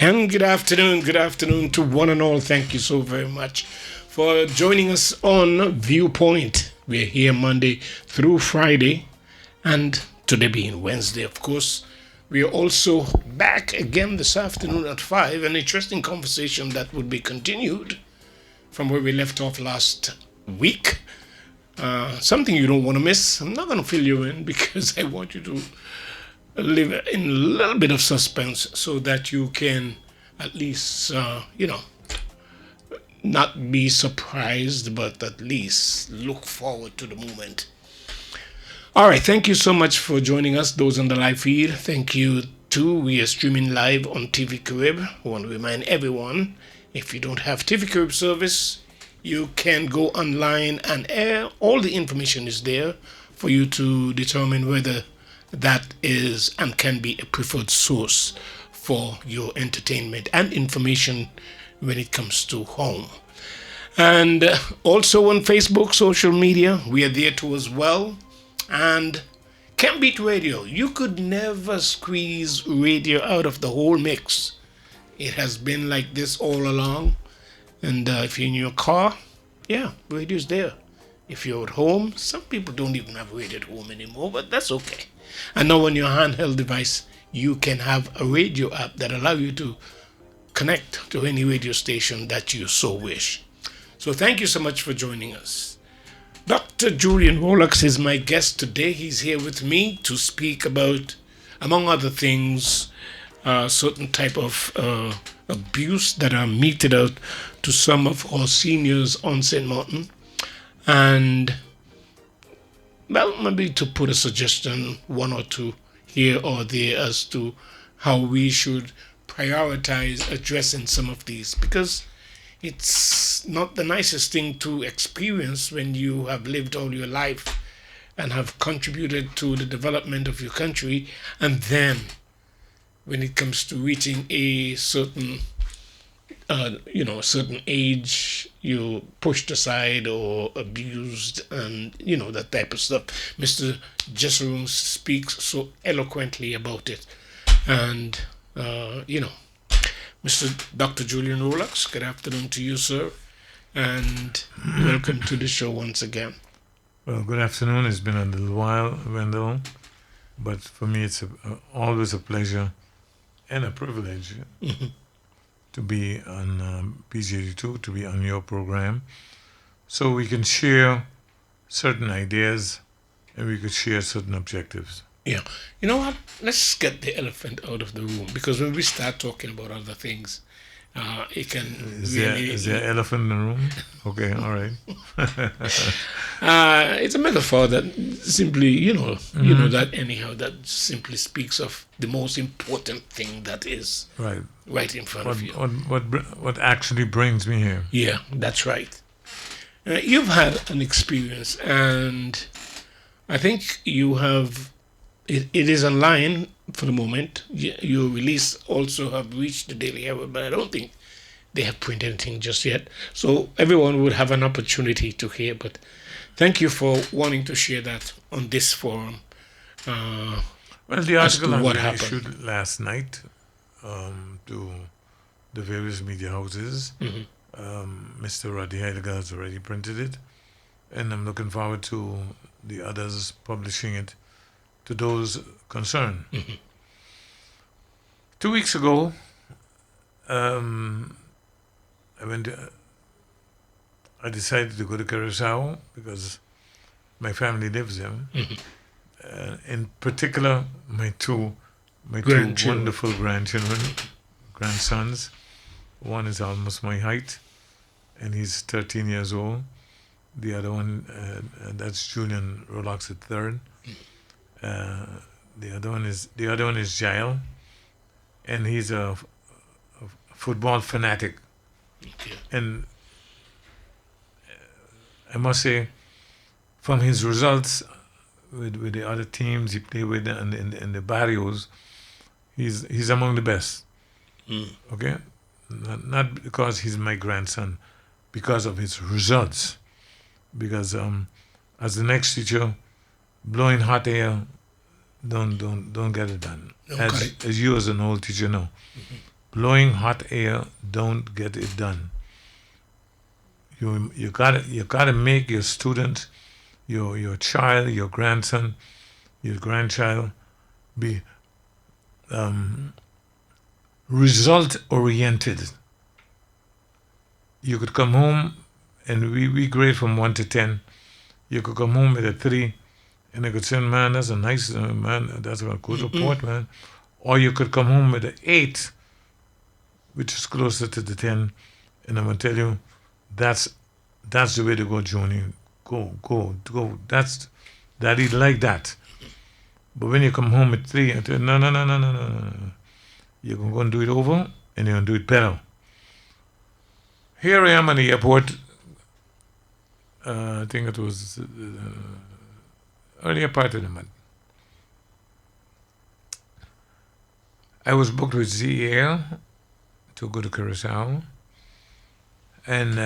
And good afternoon to one and all. Thank you so very much for joining us on Viewpoint. We're here Monday through Friday, and today being Wednesday, of course. We are also back again this afternoon at 5, an interesting conversation that would be continued from where we left off last week. Something you don't want to miss. I'm not going to fill you in because I want you to live in a little bit of suspense so that you can at least, not be surprised, but at least look forward to the moment. All right, thank you so much for joining us, those on the live feed. Thank you too. We are streaming live on TV Carib. I want to remind everyone, if you don't have TV Carib service, you can go online and all the information is there for you to determine whether that is and can be a preferred source for your entertainment and information when it comes to home. And also on Facebook, social media, we are there too as well. And Can't Beat Radio. You could never squeeze radio out of the whole mix. It has been like this all along. And if you're in your car, yeah, radio's there. If you're at home, some people don't even have radio at home anymore, but that's okay. And now on your handheld device, you can have a radio app that allow you to connect to any radio station that you so wish. So thank you so much for joining us. Dr. Jullian Rollocks is my guest today. He's here with me to speak about, among other things, certain type of abuse that are meted out to some of our seniors on St.Maarten. And, well, maybe to put a suggestion, one or two here or there as to how we should prioritize addressing some of these, because it's not the nicest thing to experience when you have lived all your life and have contributed to the development of your country, and then when it comes to reaching a certain certain age, you pushed aside or abused, and that type of stuff. Mr. Jesseroon speaks so eloquently about it, and Mr. Dr. Jullian Rollocks, good afternoon to you, sir, and welcome to the show once again. Well, good afternoon. It's been a little while, Wendell, but for me it's always a pleasure and a privilege to be on PG82, to be on your program, so we can share certain ideas and we could share certain objectives. Yeah. You know what? Let's get the elephant out of the room, because when we start talking about other things, it can Is there elephant in the room? Okay, all right. It's a metaphor that simply, that anyhow, that simply speaks of the most important thing that is right in front of you. What actually brings me here? Yeah, that's right. You've had an experience, and I think you have. It is online for the moment. Your release also have reached the Daily Herald, but I don't think they have printed anything just yet. So everyone would have an opportunity to hear. But thank you for wanting to share that on this forum. Well, the article I issued last night to the various media houses. Mm-hmm. Mr. Roddy Heidegger has already printed it, and I'm looking forward to the others publishing it to those concerned. Mm-hmm. 2 weeks ago, I decided to go to Curacao because my family lives there. Mm-hmm. In particular, my two wonderful grandsons. One is almost my height, and he's 13 years old. The other one, that's Jullian Rollocks the third. The other one is Jael, and he's a football fanatic. Okay. And I must say, from his results with the other teams he played with in the barrios, he's among the best. Mm. Okay, not because he's my grandson, because of his results. Because as the next teacher, blowing hot air don't get it done. As you as an old teacher know. Mm-hmm. blowing hot air don't get it done. You gotta make your student, your child, your grandson, your grandchild be result oriented. You could come home, and we grade from 1 to 10. You could come home with a 3, and they could say, "Man, that's a nice man. That's a good report, man." Or you could come home with an 8, which is closer to the 10, and I'm gonna tell you, that's the way to go, Joni. Go. That's daddy like that. But when you come home with 3, I tell you, no. You're going to do it over, and you're going to do it better. Here I am at the airport. I think it was earlier part of the month. I was booked with Z Air to go to Curacao, and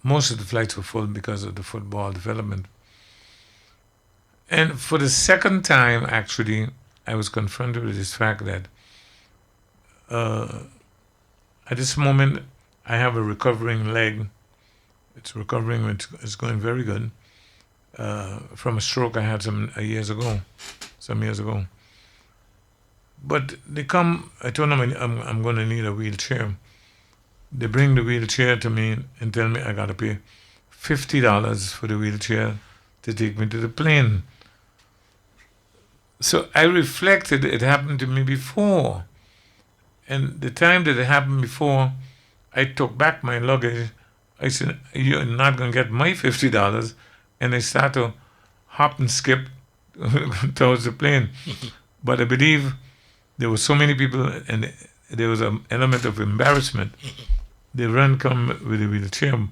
most of the flights were full because of the football development. And for the second time, actually, I was confronted with this fact that at this moment, I have a recovering leg. It's recovering. It's going very good. From a stroke I had some years ago. But they come. I told them I'm going to need a wheelchair. They bring the wheelchair to me and tell me I got to pay $50 for the wheelchair to take me to the plane. So I reflected, it happened to me before. And the time that it happened before, I took back my luggage. I said, "You're not going to get my $50. And I started to hop and skip towards the plane. But I believe there were so many people, and there was an element of embarrassment. They come with a wheelchair.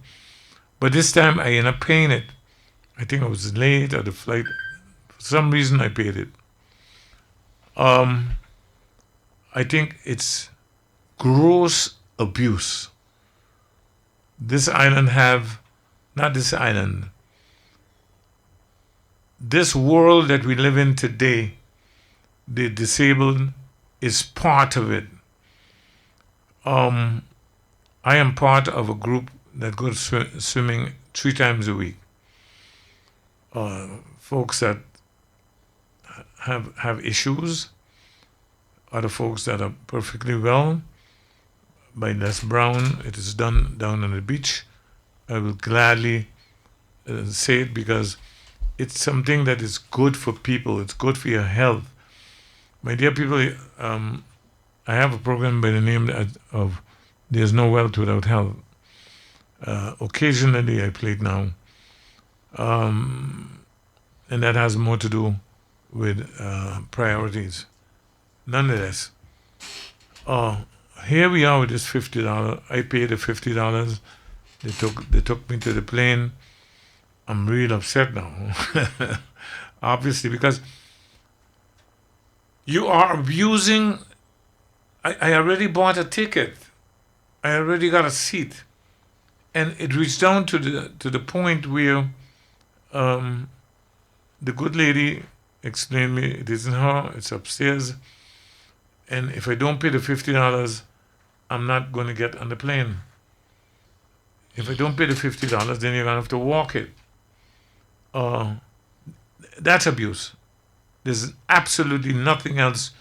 But this time I ended up paying it. I think I was late at the flight. For some reason I paid it. I think it's gross abuse. This world that we live in today, the disabled is part of it. I am part of a group that goes swimming 3 times a week. Folks that have issues, other folks that are perfectly well. By Les Brown, it is done down on the beach. I will gladly say it because it's something that is good for people. It's good for your health. My dear people, I have a program by the name of There's No Wealth Without Health. Occasionally I play it now. And that has more to do with priorities. Nonetheless, here we are with this $50. I paid the $50. They took me to the plane. I'm real upset now. Obviously, because you are abusing. I already bought a ticket. I already got a seat. And it reached down to the point where the good lady explained me, it isn't her, it's upstairs. And if I don't pay the $50, I'm not going to get on the plane. If I don't pay the $50, then you're going to have to walk it. That's abuse. There's absolutely nothing else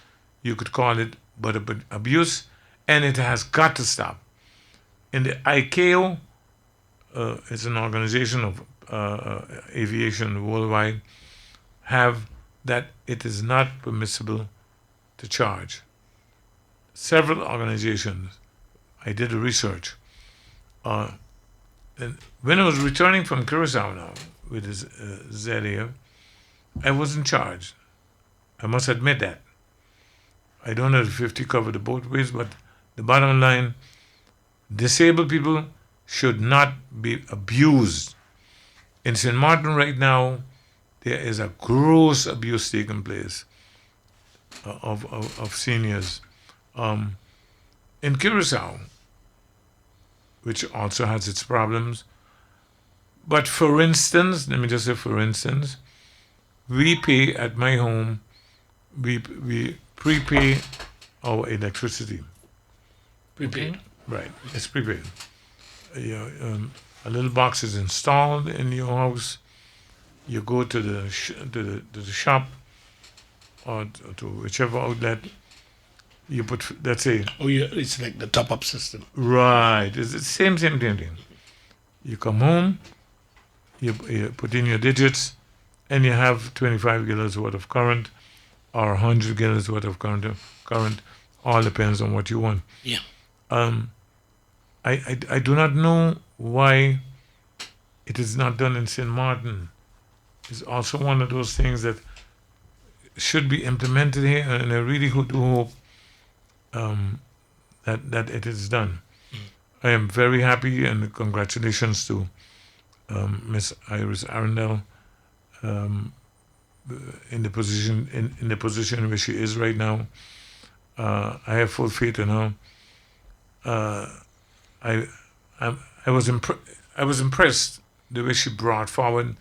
you could call it but abuse, and it has got to stop. In the ICAO, it's an organization of aviation worldwide, have that it is not permissible to charge. Several organizations, I did the research. And when I was returning from Curacao now with this ZAIR, I wasn't charged. I must admit that. I don't know if 50 covered the both ways, but the bottom line, disabled people should not be abused. In St.Maarten right now, there is a gross abuse taking place of seniors. In Curacao, which also has its problems. But for instance, let me just say for instance, we pay at my home, we prepay our electricity. Prepaid. Okay? Right. It's prepaid. A little box is installed in your house. You go to the shop or to whichever outlet. You put, let's say. Oh, yeah, it's like the top-up system. Right. It's the same thing. You come home, you put in your digits, and you have 25 gallons worth of current or 100 gallons worth of current. All depends on what you want. Yeah. I do not know why it is not done in St.Maarten. It's also one of those things that should be implemented here, and I really do hope that it is done. I am very happy, and congratulations to Miss Iris Arundel in the position where she is right now. I have full faith in her. I was impressed the way she brought forward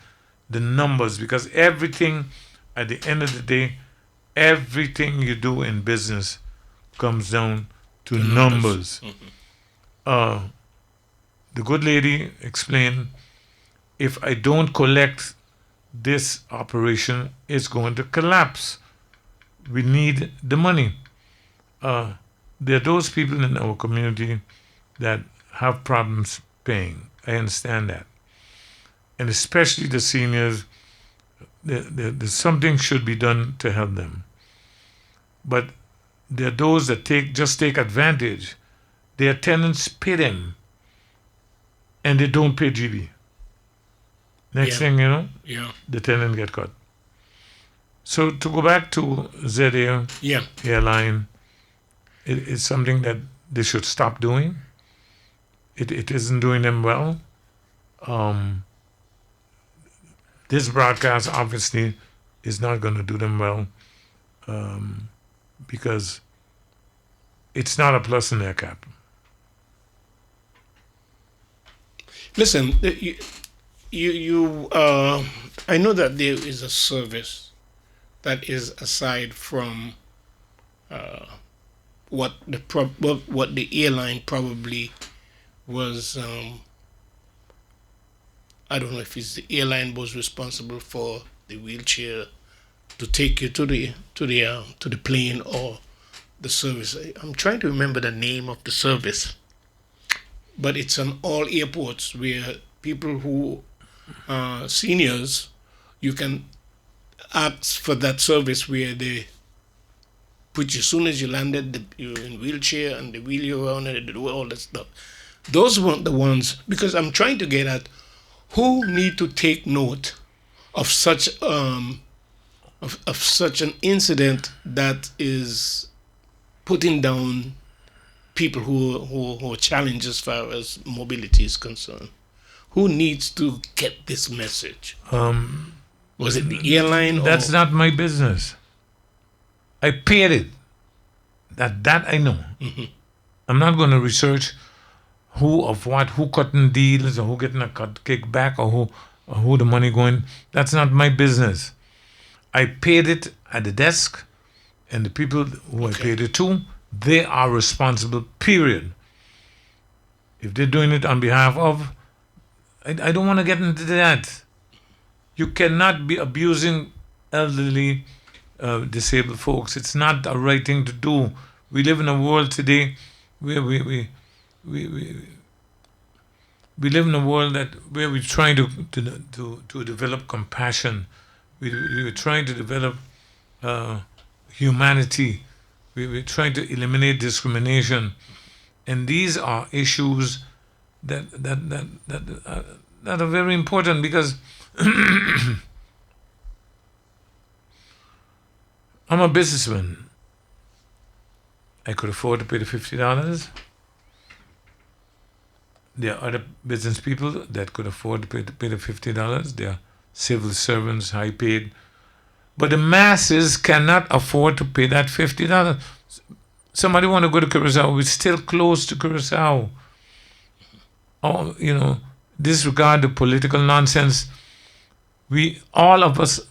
the numbers, because everything, at the end of the day, everything you do in business comes down to numbers. The good lady explained, if I don't collect, this operation is going to collapse. We need the money. There are those people in our community that have problems paying. I understand that. And especially the seniors, there's something should be done to help them. But there are those that just take advantage. Their tenants pay them, and they don't pay GB. Next thing you know, the tenant get cut. So to go back to ZA Airline, it is something that they should stop doing. It isn't doing them well. This broadcast obviously is not going to do them well, because it's not a plus in their cap. Listen, I know that there is a service that is aside from what the airline probably was. I don't know if it's the airline was responsible for the wheelchair to take you to the plane, or the service. I'm trying to remember the name of the service, but it's on all airports where people who are seniors, you can ask for that service where they put you, as soon as you landed, you're in wheelchair and they wheel you around and they do all that stuff. Those weren't the ones, because I'm trying to get at who need to take note of such of such an incident that is putting down people who are challenged as far as mobility is concerned. Who needs to get this message? Was it the airline? That's not my business. I paid it. That I know. Mm-hmm. I'm not going to research who cutting deals, or who getting a kickback, or who the money going. That's not my business. I paid it at the desk, and the people who I paid it to, they are responsible, period. If they're doing it on behalf of, I don't want to get into that. You cannot be abusing elderly, disabled folks. It's not the right thing to do. We live in a world today where we live in a world where we're trying to develop compassion. We're trying to develop humanity. We're trying to eliminate discrimination, and these are issues that are very important, because I'm a businessman. I could afford to pay the $50. There are other business people that could afford to pay the $50. They are civil servants, high paid. But the masses cannot afford to pay that $50. Somebody want to go to Curacao, we're still close to Curacao. Oh, disregard the political nonsense. Almost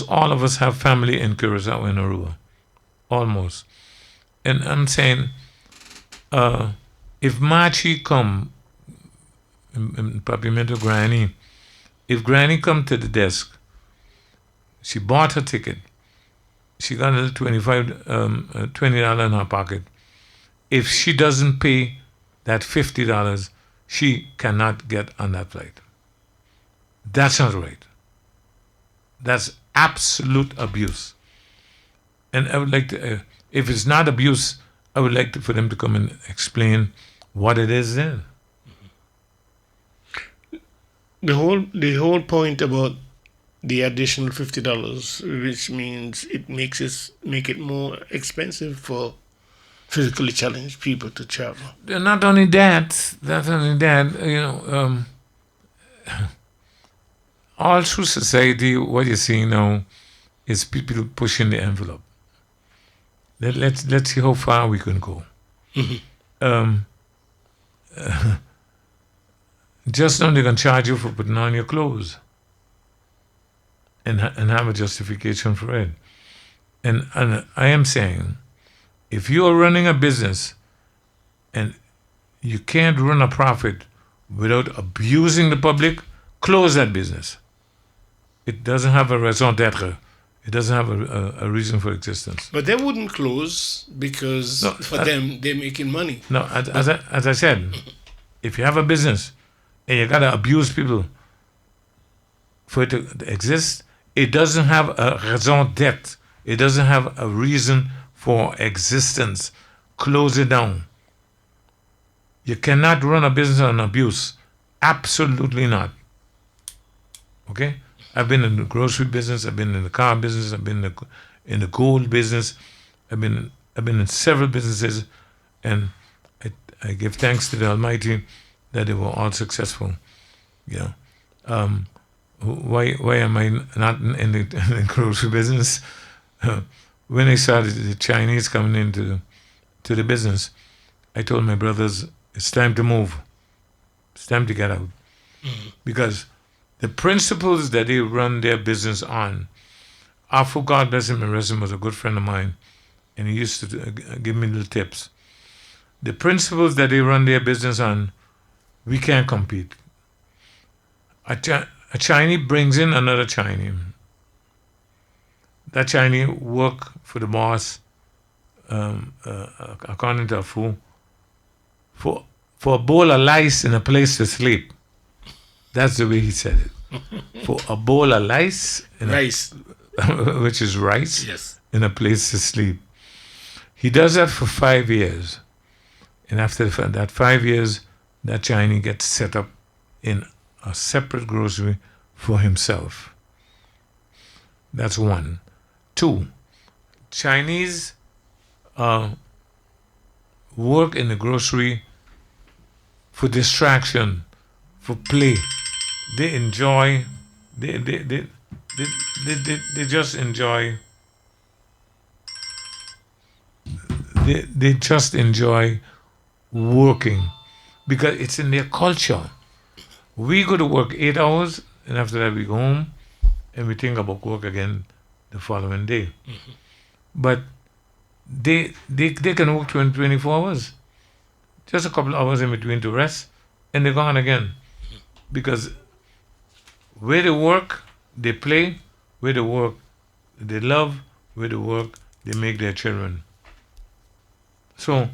all of us have family in Curacao and Aruba. Almost. And I'm saying, If Machi come, Papimento Granny, if Granny come to the desk, she bought her ticket. She got a $20 in her pocket. If she doesn't pay that $50, she cannot get on that flight. That's not right. That's absolute abuse. And I would like to, if it's not abuse, I would like for them to come and explain what it is then. The whole point about the additional $50, which means it make it more expensive for physically challenged people to travel. Not only that, all through society, what you're seeing now is people pushing the envelope. Let's see how far we can go. Just now they can charge you for putting on your clothes and have a justification for it. And I am saying, if you are running a business and you can't run a profit without abusing the public, close that business. It doesn't have a raison d'être. It doesn't have a reason for existence. But they wouldn't close because them, they're making money. No, as I said, if you have a business and you got to abuse people for it to exist, it doesn't have a raison d'être. It doesn't have a reason for existence. Close it down. You cannot run a business on abuse. Absolutely not. Okay? I've been in the grocery business. I've been in the car business. I've been in the gold business. I've been in several businesses, and I give thanks to the Almighty that they were all successful. You know, why am I not in the grocery business? When I started the Chinese coming into the business, I told my brothers, it's time to move. It's time to get out. Mm-hmm. Because the principles that they run their business on, Afu, God bless him, and rest him, was a good friend of mine, and he used to give me little tips. The principles that they run their business on, we can't compete. A Chinese brings in another Chinese. That Chinese work for the boss, according to Afu, for a bowl of lice and a place to sleep. That's the way he said it. For a bowl of lice, rice, which is rice, yes, and a place to sleep. He does that for 5 years. And after that 5 years, that Chinese gets set up in a separate grocery for himself. That's one. Two, Chinese work in the grocery for distraction, for play. They enjoy, they just enjoy, they just enjoy working because it's in their culture. We go to work 8 hours, and after that we go home and we think about work again the following day. Mm-hmm. But they can work 24 hours. Just a couple of hours in between to rest, and they're gone again. Because where they work, they play. Where they work, they love. Where they work, they make their children. So,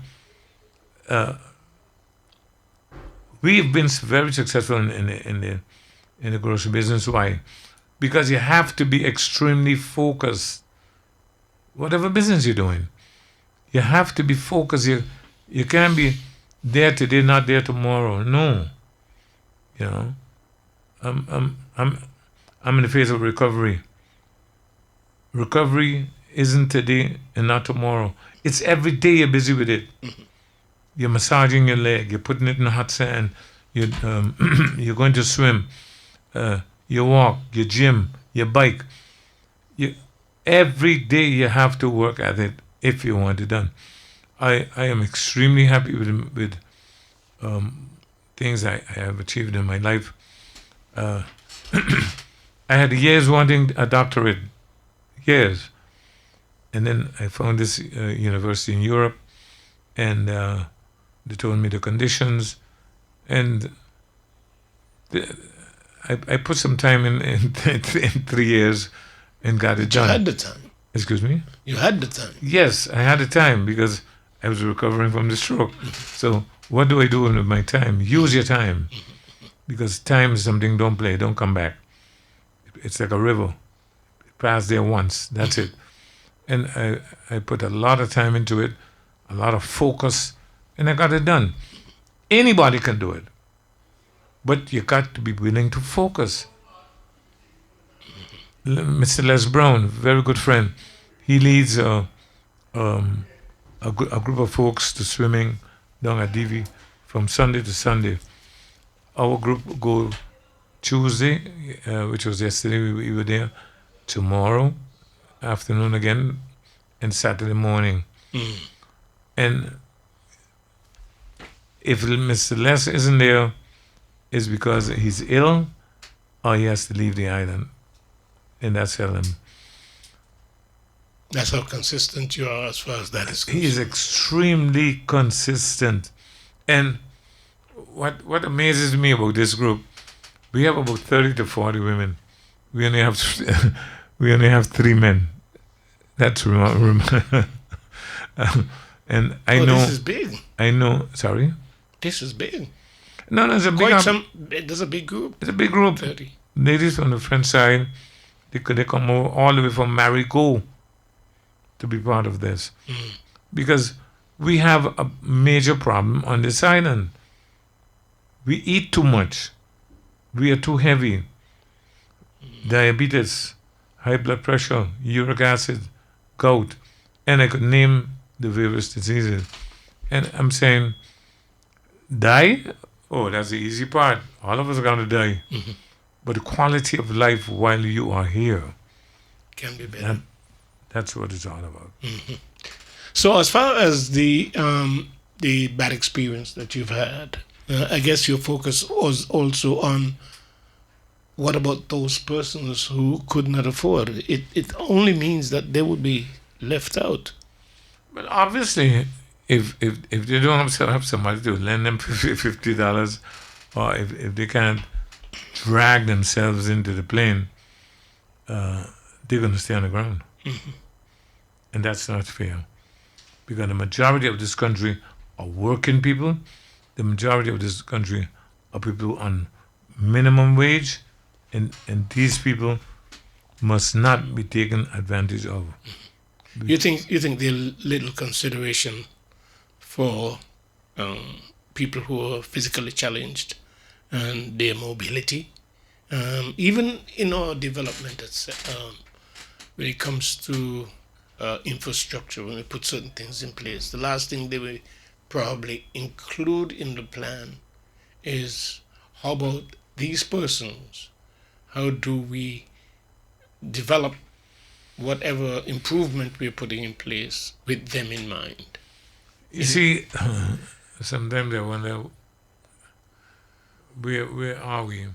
we've been very successful in the grocery business. Why? Because you have to be extremely focused. Whatever business you're doing, you have to be focused. You can't be there today, not there tomorrow. No. You know, I'm in the phase of recovery. Recovery isn't today and not tomorrow. It's every day you're busy with it. Mm-hmm. You're massaging your leg. You're putting it in the hot sand. You're going to swim. You walk. You gym. You bike. Every day you have to work at it if you want it done. I am extremely happy with things I have achieved in my life. I had years wanting a doctorate, years. And then I found this university in Europe, and They told me the conditions, and I put some time in 3 years and got it done. You had the time. Excuse me? You had the time. Yes, I had the time because I was recovering from the stroke. So what do I do with my time? Use your time. Because time is something, don't play, don't come back. It's like a river. Pass there once, that's it. And I put a lot of time into it, a lot of focus, and I got it done. Anybody can do it. But you got to be willing to focus. Mr. Les Brown, very good friend, he leads a group of folks to swimming down at DV from Sunday to Sunday. Our group go Tuesday, which was yesterday, we were there. Tomorrow afternoon again, and Saturday morning. And if Mr. Les isn't there, it's because he's ill or he has to leave the island. And that's seldom. That's how consistent you are as far as that is concerned. He is extremely consistent. And what amazes me about this group, we have about 30 to 40 women. We only have 3 men. That's remarkable. And I know this is big. I know. Sorry. This is big. No, it's a big. There's a big group. It's a big group. 30. Ladies on the French side, they come all the way from Marigot to be part of this, because we have a major problem on this island. We eat too much. We are too heavy. Diabetes, high blood pressure, uric acid, gout, and I could name the various diseases. And I'm saying, die? Oh, that's the easy part. All of us are going to die. But the quality of life while you are here can be better. That's what it's all about. So as far as the bad experience that you've had, I guess your focus was also on what about those persons who could not afford it? It only means that they would be left out. But obviously, if they don't have somebody to lend them $50, or if they can't drag themselves into the plane, they're going to stay on the ground. And that's not fair. Because the majority of this country are working people. The majority of this country are people on minimum wage. And these people must not be taken advantage of. You think there's little consideration for people who are physically challenged and their mobility, even in our development, when it comes to infrastructure, when we put certain things in place, the last thing they will probably include in the plan is how about these persons? How do we develop whatever improvement we're putting in place with them in mind? You see, sometimes I wonder, where are we?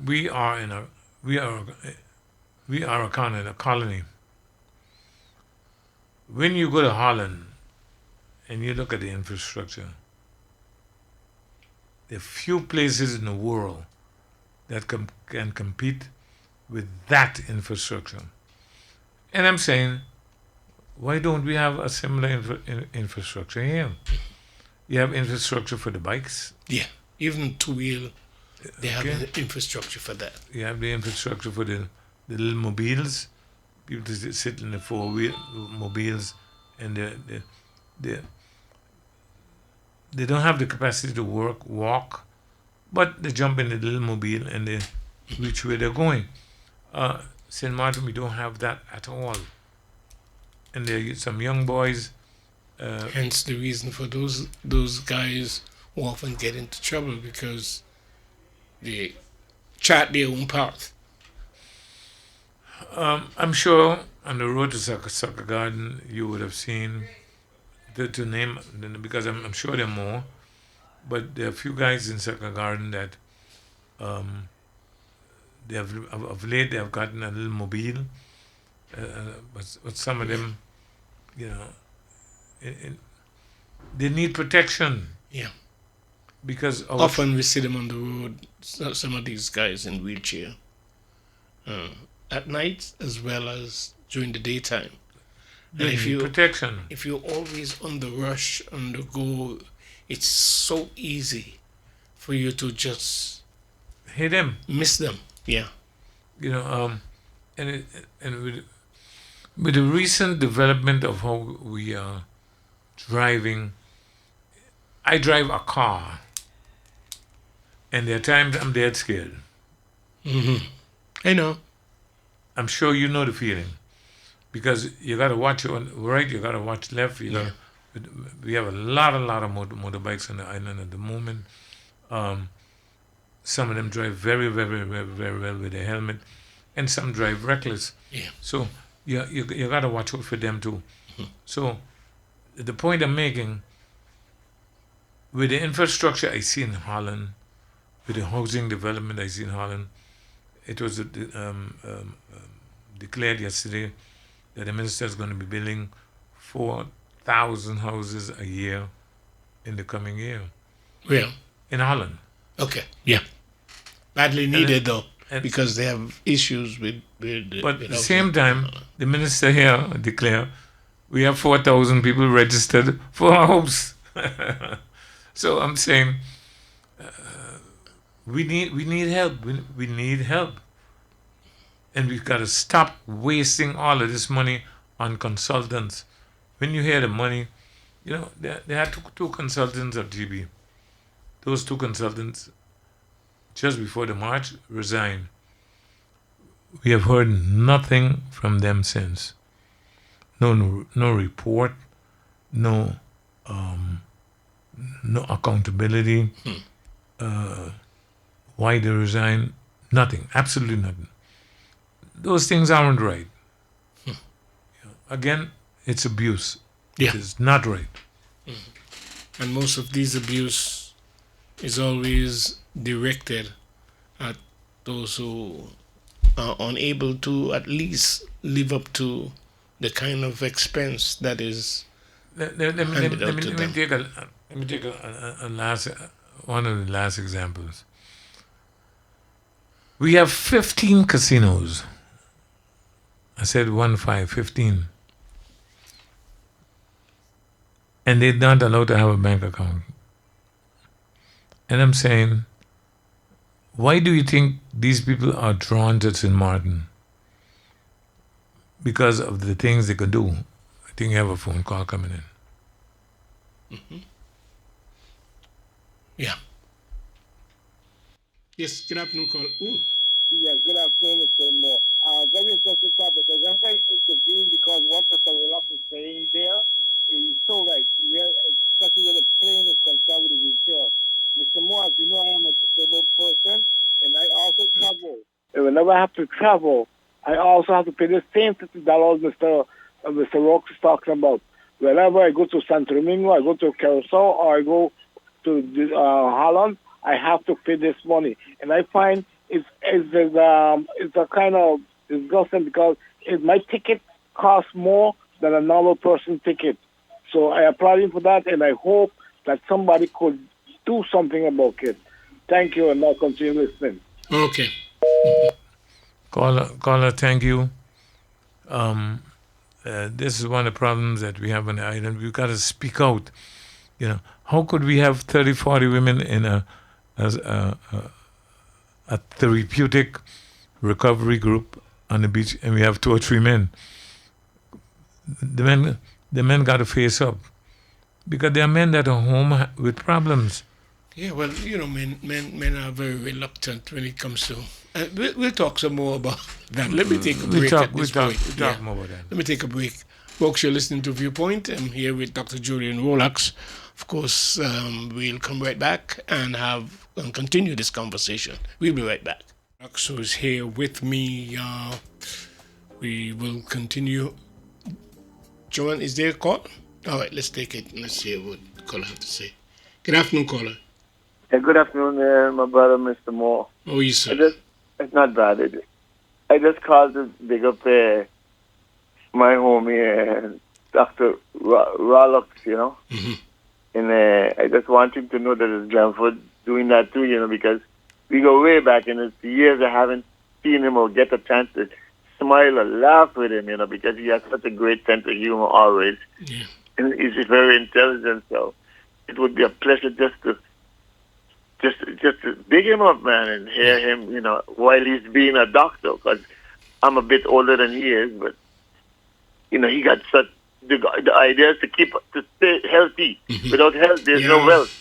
We are a colony. When you go to Holland and you look at the infrastructure, there are few places in the world that can compete with that infrastructure. And I'm saying, why don't we have a similar infrastructure here? You have infrastructure for the bikes. Yeah, even two-wheel, they have an infrastructure for that. You have the infrastructure for the little mobiles. People just sit in the four-wheel mobiles, and they don't have the capacity to walk, but they jump in the little mobile and they reach where they're going. St.Maarten, we don't have that at all. And there are some young boys. Hence the reason for those guys who often get into trouble, because they chart their own path. I'm sure on the road to Soccer Garden you would have seen, to name, because I'm sure there are more, but there are a few guys in Soccer Garden that they have, of late they have gotten a little mobile, but some of them, They need protection. Yeah. Because often we see them on the road, some of these guys in wheelchair, at night as well as during the daytime. And protection. if you're always on the rush, on the go, it's so easy for you to just hit them, miss them. Yeah. And with the recent development of how we are driving, I drive a car, and there are times I'm dead scared. I know. I'm sure you know the feeling, because you got to watch on right, you got to watch left. We have a lot of motorbikes on the island at the moment. Some of them drive very, very, very, very well with a helmet, and some drive reckless. Yeah. So you got to watch out for them too. So the point I'm making, with the infrastructure I see in Holland, with the housing development I see in Holland, it was declared yesterday that the minister is going to be building 4,000 houses a year in the coming year. Where? In Holland. Okay. Yeah. Badly needed though, because they have issues with but at the same time, the minister here declared we have 4,000 people registered for our house. So I'm saying we need help. We need help, and we've got to stop wasting all of this money on consultants. When you hear the money, they had two consultants at GB. Those two consultants, just before the march, resigned. We have heard nothing from them since. No report, no accountability. Why they resign? Nothing. Absolutely nothing. Those things aren't right. Again, it's abuse. Yeah. It is not right. And most of these abuse is always directed at those who are unable to at least live up to the kind of expense that is handed out to them. Let me take one of the last examples. We have 15 casinos. I said 15. And they're not allowed to have a bank account. And I'm saying, why do you think these people are drawn to St.Maarten? Because of the things they can do. I think you have a phone call coming in. Yeah. Yes, good afternoon, call. Ooh. Yes, good afternoon, Mr. Moore. Very interesting topic. I just like intervene because what Mr. Rollocks is saying there is so right. Especially when the plane is concerned with the wheelchair. Mr. Moore, as you know, I am a disabled person, and I also travel. And whenever I have to travel, I also have to pay the same $50 Mr. Rox is talking about. Whenever I go to Santo Domingo, I go to Curacao, or I go to Holland, I have to pay this money. And I find it's a kind of disgusting because my ticket costs more than a normal person ticket. So I applaud him for that, and I hope that somebody could do something about it. Thank you, and I'll continue listening. Okay. Caller, thank you. This is one of the problems that we have on the island. We've got to speak out. How could we have 30, 40 women in a therapeutic recovery group on the beach, and we have 2 or 3 men? The men got to face up, because there are men that are home with problems. Yeah, well, men are very reluctant when it comes to. We'll talk some more about that. Let me take a break at this point. We'll talk more about that. Let me take a break. Folks, you're listening to Viewpoint. I'm here with Dr. Jullian Rollocks. Of course, we'll come right back and continue this conversation. We'll be right back. Rollocks is here with me. We will continue. Joanne, is there a call? All right, let's take it. Let's hear what the caller has to say. Good afternoon, caller. Yeah, good afternoon, my brother, Mr. Moore. Oh, yes, sir. It's not bad. I just called to big up my homie, Dr. Rollocks, Mm-hmm. And I just want him to know that his grandfather doing that too, because we go way back, and it's years I haven't seen him or get a chance to smile or laugh with him, because he has such a great sense of humor always. Yeah. And he's very intelligent, so it would be a pleasure just to big him up, man, and hear him, while he's being a doctor, because I'm a bit older than he is, but, he got such, the idea is to stay healthy. Mm-hmm. Without health, there's no wealth,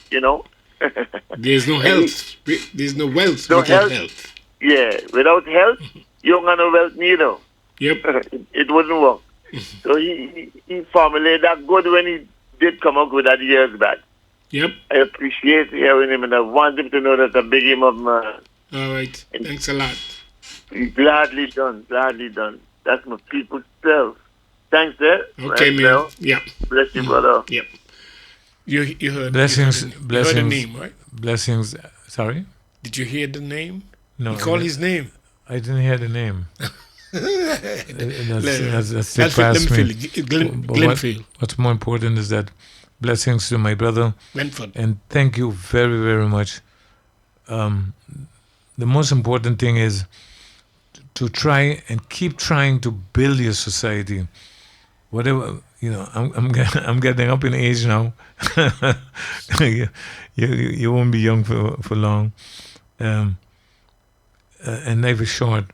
There's no health. There's no wealth no without health. Yeah, without health, you don't have no wealth neither. Yep. It wouldn't work. So he formulated that good when he did come up with that years back. Yep. I appreciate hearing him, and I want him to know that I big him up, man. All right. Thanks a lot. Gladly done. Gladly done. That's my people's self. Thanks, sir. Okay, man. Yeah. Bless you, brother. Yep. You heard blessings. You Blessings. heard the name, right? Blessings. Sorry. Did you hear the name? No. You call his name. I didn't hear the name. That's Glenfield. What's more important is that blessings to my brother. Glenford. And thank you very, very much. The most important thing is to try and keep trying to build your society. Whatever, I'm getting up in age now. you won't be young for long. And life is short.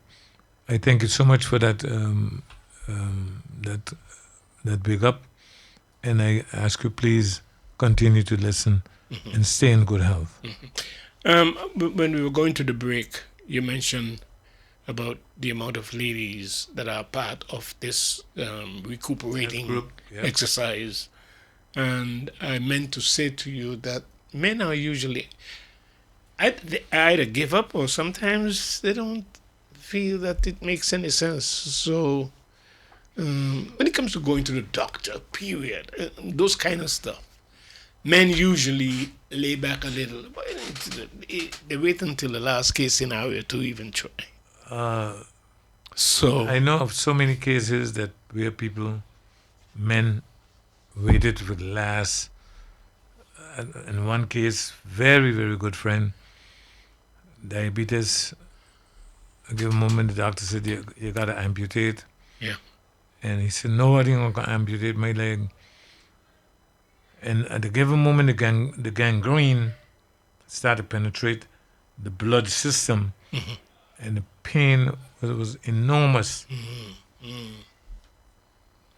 I thank you so much for that that big up, and I ask you please continue to listen and stay in good health. When we were going to the break, you mentioned about the amount of ladies that are part of this recuperating group, exercise, and I meant to say to you that men are usually they either give up or sometimes they don't feel that it makes any sense. So when it comes to going to the doctor, period, those kind of stuff, men usually lay back a little. They wait until the last case scenario to even try. So I know of so many cases that where men waited for the last. In one case, very, very good friend, diabetes. I give a moment, the doctor said, you got to amputate. Yeah. And he said, no, I ain't going to amputate my leg. And at the given moment, the gangrene started to penetrate the blood system. Mm-hmm. And the pain was enormous. Mm-hmm. Mm.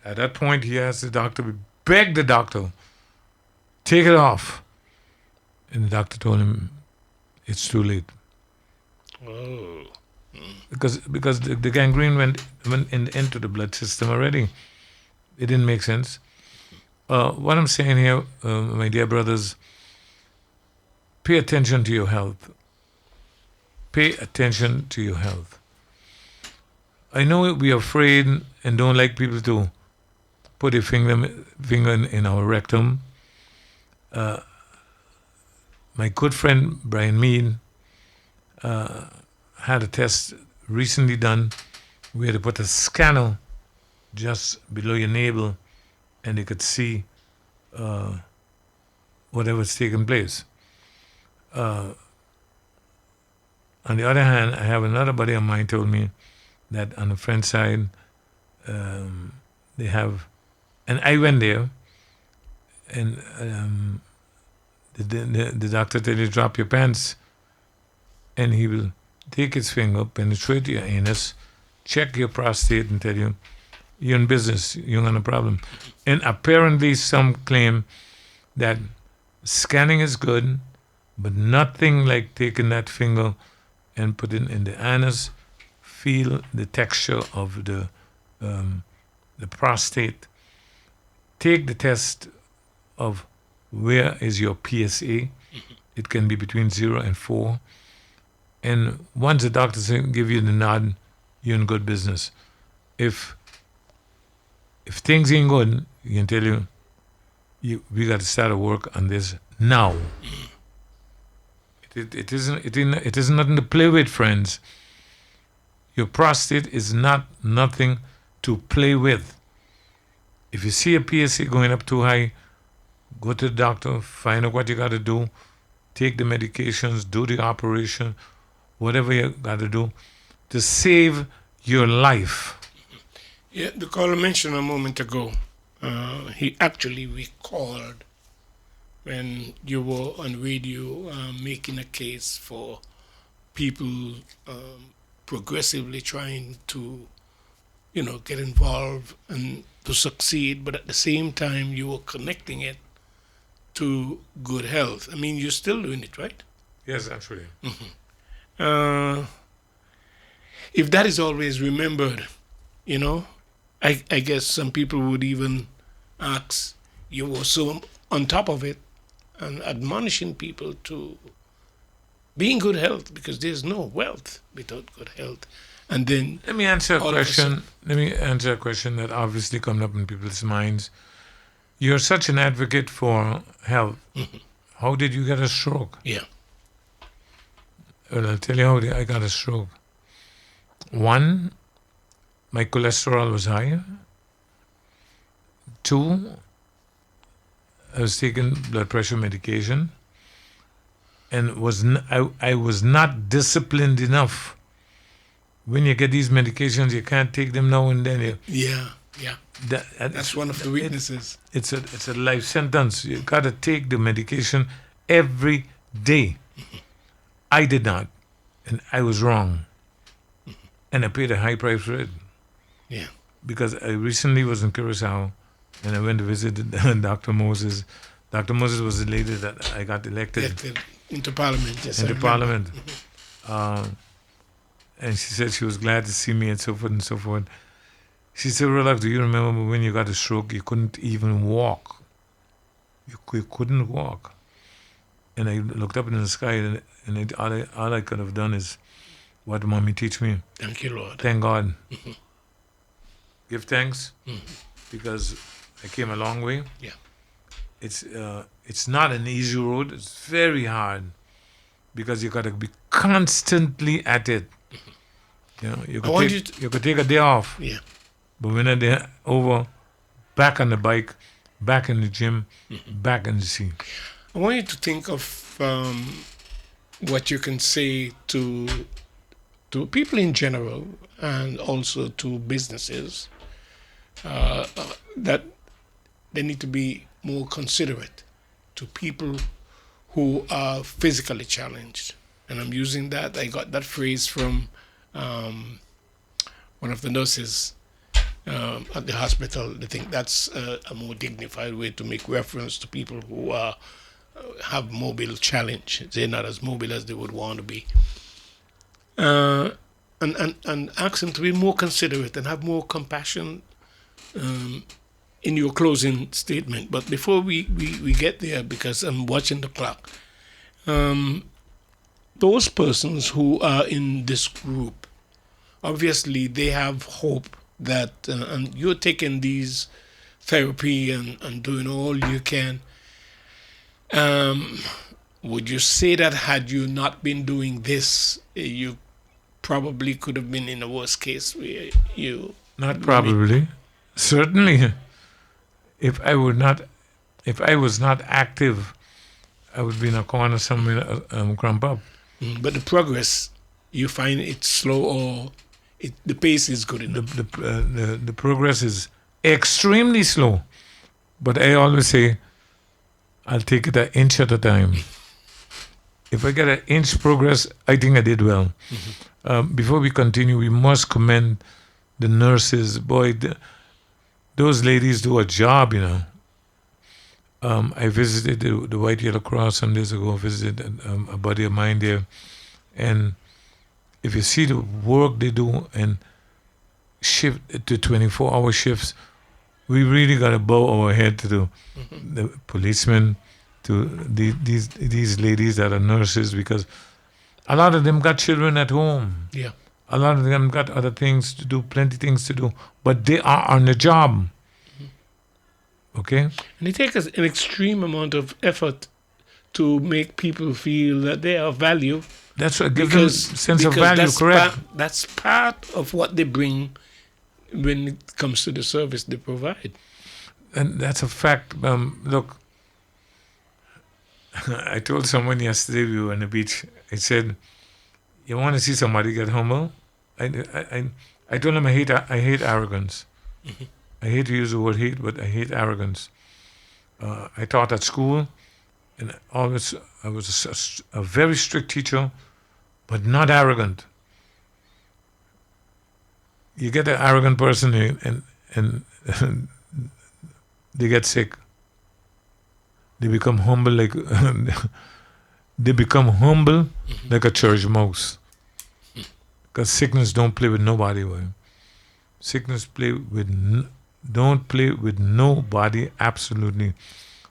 At that point, he asked the doctor, we begged the doctor, take it off. And the doctor told him, it's too late. Oh. Because the gangrene went into the blood system already. It didn't make sense. What I'm saying here, my dear brothers, pay attention to your health. Pay attention to your health. I know we are afraid and don't like people to put a finger in our rectum. My good friend Brian Mead had a test recently done where they put a scanner just below your navel and they could see whatever's taking place. On the other hand, I have another buddy of mine told me that on the French side, they have, and I went there, and the doctor said you drop your pants, and he will take his finger, penetrate your anus, check your prostate, and tell you, you're in business, you don't have a problem. And apparently some claim that scanning is good, but nothing like taking that finger and put it in the anus, feel the texture of the prostate. Take the test of where is your PSA. It can be between 0 and 4. And once the doctor give you the nod, you're in good business. If things ain't good, he can tell you, we got to start to work on this now. It is nothing to play with, friends. Your prostate is not nothing to play with. If you see a PSA going up too high, go to the doctor, find out what you got to do, take the medications, do the operation, whatever you got to do to save your life. Yeah, the caller mentioned a moment ago, he actually recalled when you were on radio making a case for people progressively trying to, get involved and to succeed, but at the same time you were connecting it to good health. I mean, you're still doing it, right? Yes, actually. If that is always remembered, I guess some people would even ask, you were so on top of it and admonishing people to be in good health because there's no wealth without good health. And then Let me answer a question. Let me answer a question that obviously comes up in people's minds. You're such an advocate for health. How did you get a stroke? Yeah. Well, I'll tell you how I got a stroke. One, my cholesterol was high. Two, I was taking blood pressure medication, and I was not disciplined enough. When you get these medications, you can't take them now and then. Yeah. That's one of the weaknesses. It's a life sentence. You got to take the medication every day. I did not, and I was wrong, and I paid a high price for it. Yeah. Because I recently was in Curacao, and I went to visit Dr. Moses. Dr. Moses was the lady that I got elected into Parliament. Yes, into Parliament. And she said she was glad to see me and so forth and so forth. She said, Rollocks, do you remember when you got a stroke, you couldn't even walk? You couldn't walk. And I looked up in the sky, and all I could have done is what Mommy teach me. Thank you, Lord. Thank God. Give thanks, because I came a long way. Yeah. It's not an easy road. It's very hard, because you got to be constantly at it. You could take a day off. Yeah. But when a day over, back on the bike, back in the gym, back in the sea. I want you to think of what you can say to people in general and also to businesses that they need to be more considerate to people who are physically challenged. And I'm using that. I got that phrase from one of the nurses at the hospital. They think that's a more dignified way to make reference to people who have mobile challenge. They're not as mobile as they would want to be. And ask them to be more considerate and have more compassion in your closing statement. But before we get there, because I'm watching the clock, those persons who are in this group, obviously they have hope that, and you're taking these therapy and doing all you can. Would you say that had you not been doing this, you probably could have been in a worse case where you... Not probably. Certainly. If I was not active, I would be in a corner somewhere, crump up. But the progress, you find it slow, or the pace is good enough? The progress is extremely slow. But I always say, I'll take it an inch at a time. If I get an inch progress, I think I did well. Before we continue, we must commend the nurses. Boy, those ladies do a job, I visited the White Yellow Cross some days ago, visited a buddy of mine there. And if you see the work they do and shift to 24-hour shifts, we really got to bow our head to the policemen, to these ladies that are nurses, because a lot of them got children at home. Yeah. A lot of them got other things to do, plenty things to do, but they are on the job. Okay? And it takes an extreme amount of effort to make people feel that they are value. That's what gives them a sense of value, correct? That's part of what they bring when it comes to the service they provide. And that's a fact. Look, I told someone yesterday we were on the beach. I said, "You want to see somebody get humble?" I told him I hate arrogance. I hate to use the word hate, but I hate arrogance. I taught at school, and always I was a very strict teacher, but not arrogant. You get an arrogant person and they get sick. They become humble like they become humble like a church mouse. Because sickness don't play with nobody. Boy. Sickness don't play with nobody absolutely.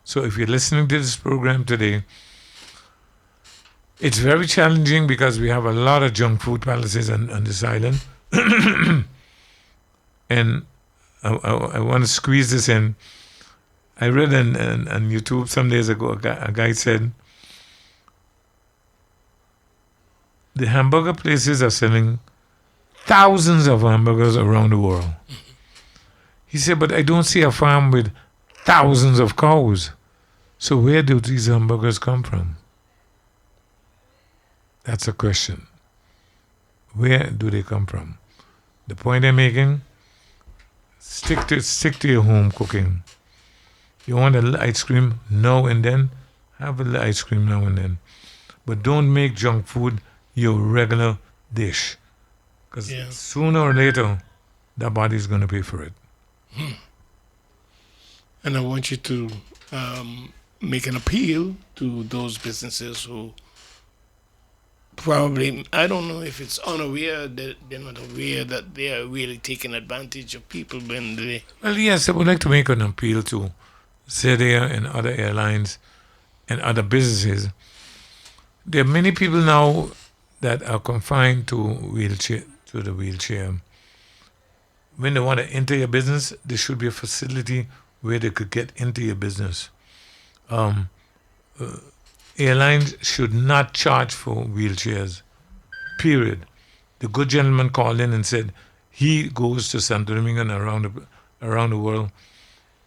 So if you're listening to this program today, it's very challenging because we have a lot of junk food palaces on this island. And I want to squeeze this in. I read on YouTube some days ago, a guy said, the hamburger places are selling thousands of hamburgers around the world. He said, but I don't see a farm with thousands of cows. So where do these hamburgers come from? That's a question. Where do they come from? The point I'm making, stick to your home cooking. You want a little ice cream now and then? Have a little ice cream now and then. But don't make junk food your regular dish. Because sooner or later, that body's going to pay for it. And I want you to make an appeal to those businesses who probably, I don't know if it's unaware, that they're not aware that they are really taking advantage of people when they... Well, yes, I would like to make an appeal to ZDA and other airlines and other businesses. There are many people now that are confined to the wheelchair. When they want to enter your business, there should be a facility where they could get into your business. Airlines should not charge for wheelchairs, period. The good gentleman called in and said he goes to Santo Domingo and around the world,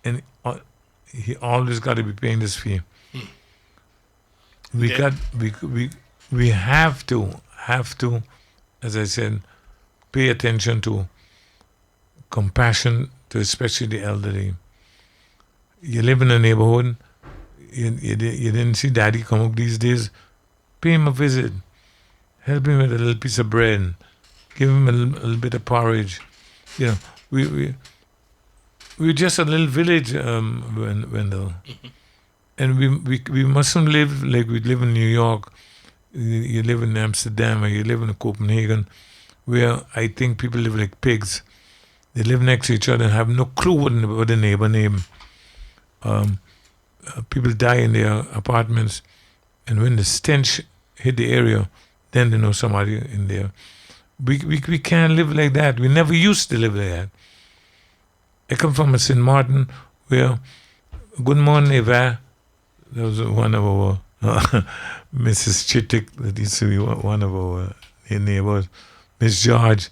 and he always got to be paying this fee. We have to, as I said, pay attention to compassion to especially the elderly. You live in a neighborhood, you didn't see daddy come up these days, pay him a visit. Help him with a little piece of bread. Give him a little bit of porridge. You know, we're just a little village, Wendell. And we mustn't live like we live in New York. You live in Amsterdam or you live in Copenhagen, where I think people live like pigs. They live next to each other and have no clue what the neighbor name. People die in their apartments, and when the stench hit the area, then they know somebody in there. We can't live like that. We never used to live like that. I come from a St.Maarten where, good morning, Eva. That was one of our Mrs. Chittick, that used to be one of our neighbors. Miss George.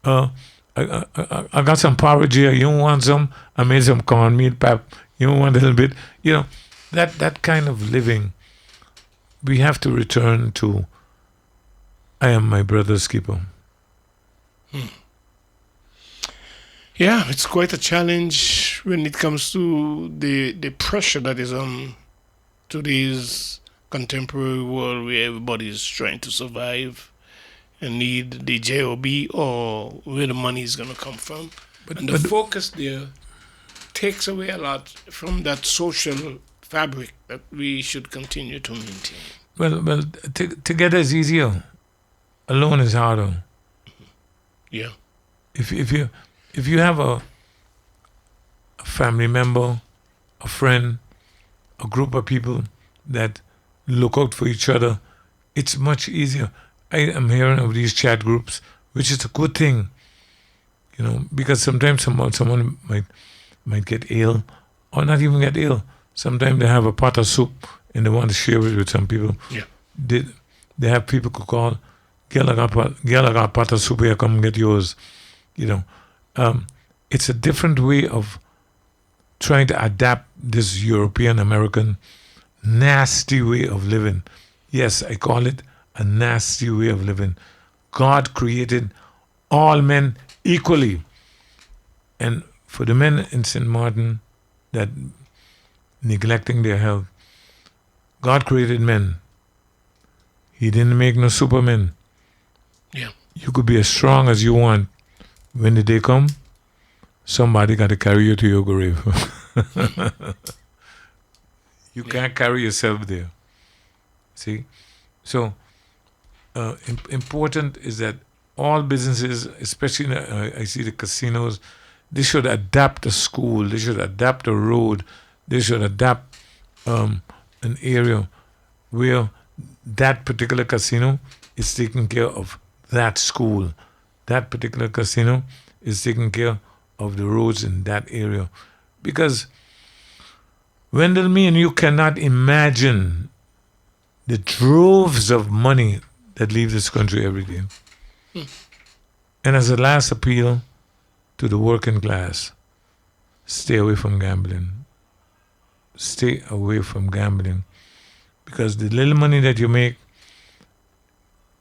I got some porridge here. You want some? I made some cornmeal pap. You want a little bit? You know, that kind of living, we have to return to, I am my brother's keeper. Yeah, it's quite a challenge when it comes to the pressure that is on today's contemporary world where everybody is trying to survive and need the job or where the money is going to come from. But the focus there takes away a lot from that social fabric that we should continue to maintain. Well, together is easier. Alone is harder. Yeah. If you have a family member, a friend, a group of people that look out for each other, it's much easier. I am hearing of these chat groups, which is a good thing, you know, because sometimes someone might get ill, or not even get ill. Sometimes they have a pot of soup and they want to share it with some people. Yeah. They have people who call, "Girl, I got pot of soup here, come get yours." You know, it's a different way of trying to adapt this European American nasty way of living. Yes, I call it a nasty way of living. God created all men equally. And for the men in St.Maarten that neglecting their health, God created men. He didn't make no supermen. Yeah. You could be as strong as you want. When the day come, somebody got to carry you to your grave. You can't carry yourself there. See? So, important is that all businesses, especially I see the casinos, they should adapt a school, they should adapt a road, they should adapt an area where that particular casino is taking care of that school. That particular casino is taking care of the roads in that area. Because, Wendell, me and you cannot imagine the droves of money that leave this country every day. And as a last appeal to the working class, stay away from gambling. Stay away from gambling. Because the little money that you make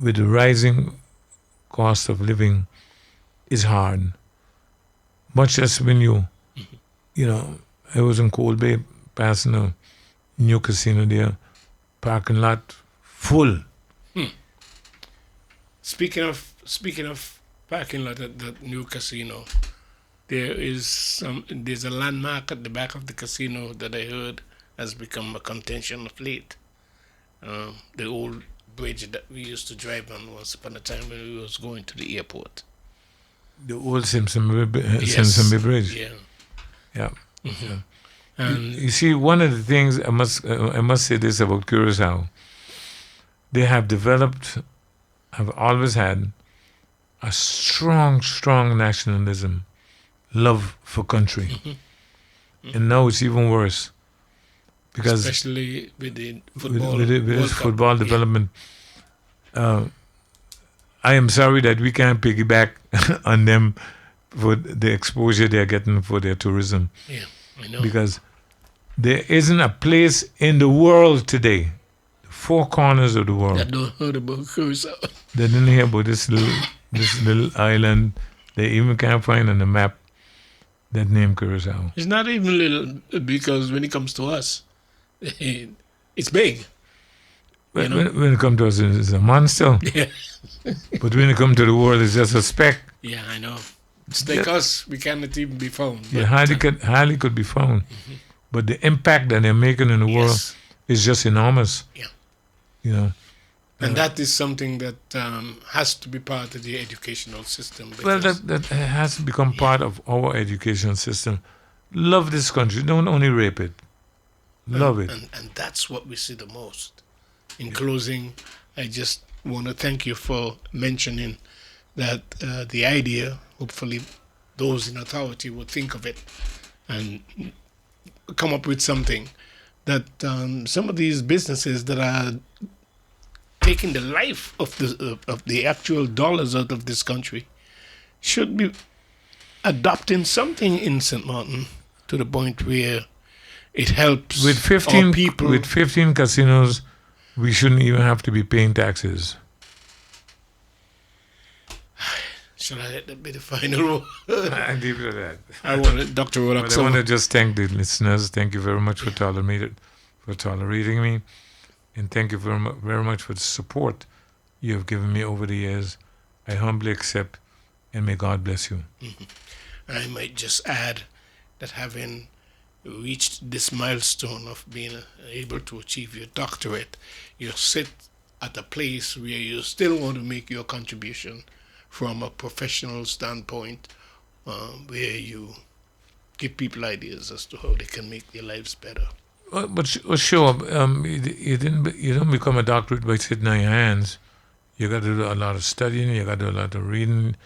with the rising cost of living is hard. Much as when I was in Cold Bay passing a new casino there, parking lot full. Speaking of parking lot at the new casino, there's a landmark at the back of the casino that I heard has become a contention of late. The old bridge that we used to drive on once upon a time when we was going to the airport. The old Simpson Bay Bridge. Yeah. Yeah. Mm-hmm. Yeah. And you see, one of the things I must say this about Curacao, they have always had a strong nationalism, love for country, and now it's even worse because especially with the football, with football development. I am sorry that we can't piggyback on them for the exposure they're getting for their tourism. Yeah, I know. Because there isn't a place in the world today, the four corners of the world, that don't heard about Curacao. they didn't hear about this little island. They even can't find on the map that name Curacao. It's not even little because when it comes to us, it's big. When it comes to us, it's a monster. Yeah. But when it comes to the world, it's just a speck. Yeah, I know. It's like us, we cannot even be found. Yeah, hardly could be found. But the impact that they're making in the world is just enormous. Yeah. And that is something that has to be part of the educational system. Well, that has to become part of our education system. Love this country. Don't only rape it. Love it. And that's what we see the most. In closing, I just want to thank you for mentioning that the idea, hopefully those in authority will think of it and come up with something that some of these businesses that are taking the life of the actual dollars out of this country should be adopting something in St.Maarten to the point where it helps with 15 people. With 15 casinos, we shouldn't even have to be paying taxes. Shall I let that be the final word? I leave it at that. I want it, Dr. Rollocks. I want to just thank the listeners. Thank you very much for tolerating me. And thank you very much for the support you have given me over the years. I humbly accept, and may God bless you. I might just add that having reached this milestone of being able to achieve your doctorate, you sit at a place where you still want to make your contribution from a professional standpoint, where you give people ideas as to how they can make their lives better. But sure, you don't become a doctorate by sitting on your hands. You got to do a lot of studying. You got to do a lot of reading.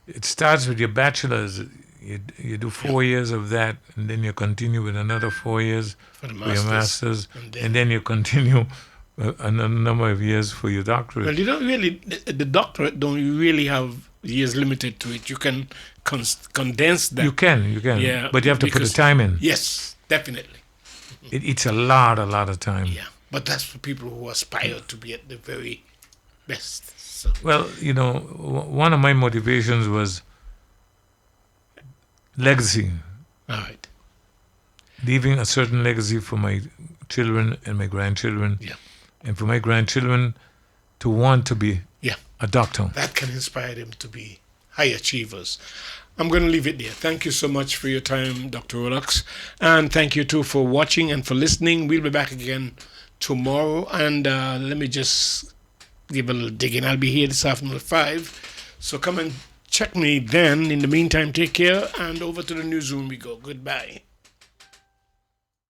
It starts with your bachelor's. You do 4 years of that, and then you continue with another 4 years for your master's, and then you continue another number of years for your doctorate. Well, you don't really, the doctorate don't really have years limited to it. You can condense that. You can, Yeah, but you have to put the time in. Yes, definitely. It eats a lot of time. Yeah, but that's for people who aspire to be at the very best. So. Well, you know, one of my motivations was legacy. All right. Leaving a certain legacy for my children and my grandchildren. Yeah. And for my grandchildren to want to be a doctor. That can inspire them to be high achievers. I'm going to leave it there. Thank you so much for your time, Dr. Rollocks. And thank you too for watching and for listening. We'll be back again tomorrow. And let me just give a little digging. I'll be here this afternoon at 5. So come and check me then. In the meantime, take care. And over to the newsroom we go. Goodbye.